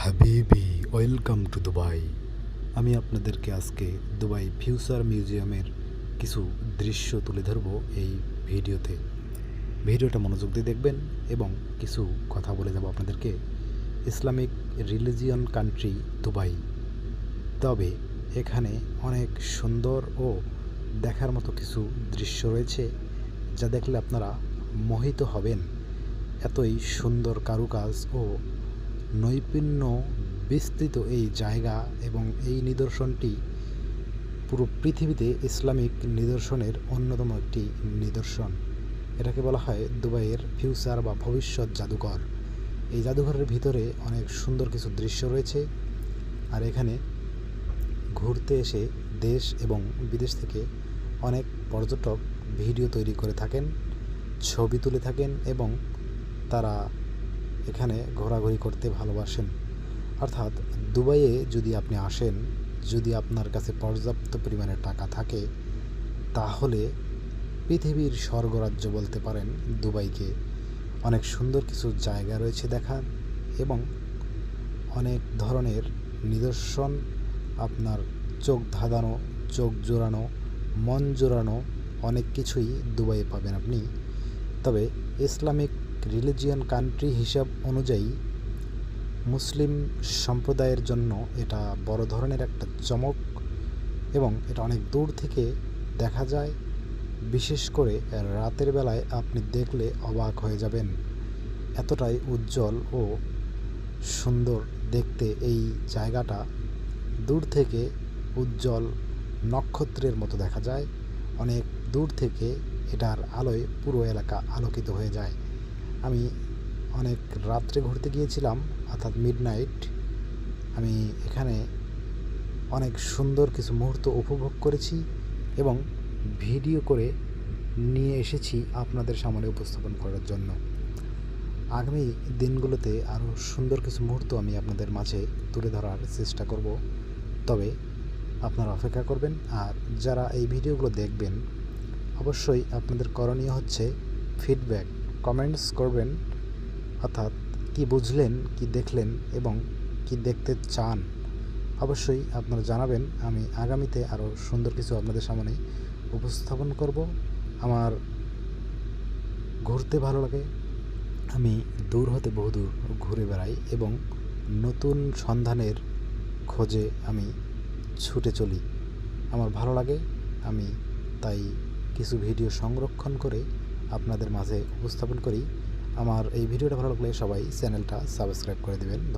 হাবিবি welcome to Dubai. আমি আপনাদেরকে আজকে দুবাই ফিউচার মিউজিয়ামের কিছু দৃশ্য তুলে ধরব এই ভিডিওতে। ভিডিওটা মনোযোগ দিয়ে দেখবেন এবং কিছু কথা বলে যাব আপনাদেরকে। ইসলামিক রিলিজিয়ন কান্ট্রি দুবাই, তবে এখানে অনেক সুন্দর ও দেখার মতো কিছু দৃশ্য রয়েছে যা দেখলে আপনারা মোহিত হবেন। এতই সুন্দর কারুকাজ ও নৈপুণ্য বিস্তৃত এই জায়গা এবং এই নিদর্শনটি পুরো পৃথিবীতে ইসলামিক নিদর্শনের অন্যতম একটি নিদর্শন। এটাকে বলা হয় দুবাইয়ের ফিউচার বা ভবিষ্যৎ জাদুঘর। এই জাদুঘরের ভিতরে অনেক সুন্দর কিছু দৃশ্য রয়েছে, আর এখানে ঘুরতে এসে দেশ এবং বিদেশ থেকে অনেক পর্যটক ভিডিও তৈরি করে থাকেন, ছবি তুলে থাকেন এবং তারা এখানে ঘোরাঘুরি করতে ভালোবাসেন। অর্থাৎ দুবাইয়ে যদি আপনি আসেন, যদি আপনার কাছে পর্যাপ্ত পরিমাণে টাকা থাকে, তাহলে পৃথিবীর স্বর্গরাজ্য বলতে পারেন দুবাইকে। অনেক সুন্দর কিছু জায়গা রয়েছে দেখার এবং অনেক ধরনের নিদর্শন, আপনার চোখ ধাঁধানো, চোখ জোড়ানো, মন জোড়ানো অনেক কিছুই দুবাইয়ে পাবেন আপনি। তবে ইসলামিক রিলিজিয়ন কান্ট্রি হিসাব অনুযায়ী মুসলিম সম্প্রদায়ের জন্য এটা বড় ধরনের একটা চমক এবং এটা অনেক দূর থেকে দেখা যায়। বিশেষ করে রাতের বেলায় আপনি দেখলে অবাক হয়ে যাবেন, এতটাই উজ্জ্বল ও সুন্দর দেখতে এই জায়গাটা। দূর থেকে উজ্জ্বল নক্ষত্রের মতো দেখা যায়, অনেক দূর থেকে এটার আলোয় পুরো এলাকা আলোকিত হয়ে যায়। আমি অনেক রাত্রে ঘুরতে গিয়েছিলাম, অর্থাৎ মিডনাইট। আমি এখানে অনেক সুন্দর কিছু মুহূর্ত উপভোগ করেছি এবং ভিডিও করে নিয়ে এসেছি আপনাদের সামনে উপস্থাপন করার জন্য। আগামী দিনগুলোতে আরও সুন্দর কিছু মুহূর্ত আমি আপনাদের মাঝে তুলে ধরার চেষ্টা করব, তবে আপনারা অপেক্ষা করবেন। আর যারা এই ভিডিওগুলো দেখবেন, অবশ্যই আপনাদের করণীয় হচ্ছে ফিডব্যাক, কমেন্টস করবেন, অর্থাৎ কি বুঝলেন, কি দেখলেন এবং কি দেখতে চান অবশ্যই আপনারা জানাবেন। আমি আগামীতে আরও সুন্দর কিছু আপনাদের সামনে উপস্থাপন করব। আমার ঘুরতে ভালো লাগে, আমি দূর হতে বহুদূর ঘুরে বেড়াই এবং নতুন সন্ধানের খোঁজে আমি ছুটে চলি। আমার ভালো লাগে, আমি তাই কিছু ভিডিও সংরক্ষণ করে আপনাদের মাঝে উপস্থাপন করি। আমার এই ভিডিওটা ভালো লাগলে সবাই চ্যানেলটা সাবস্ক্রাইব করে দেবেন।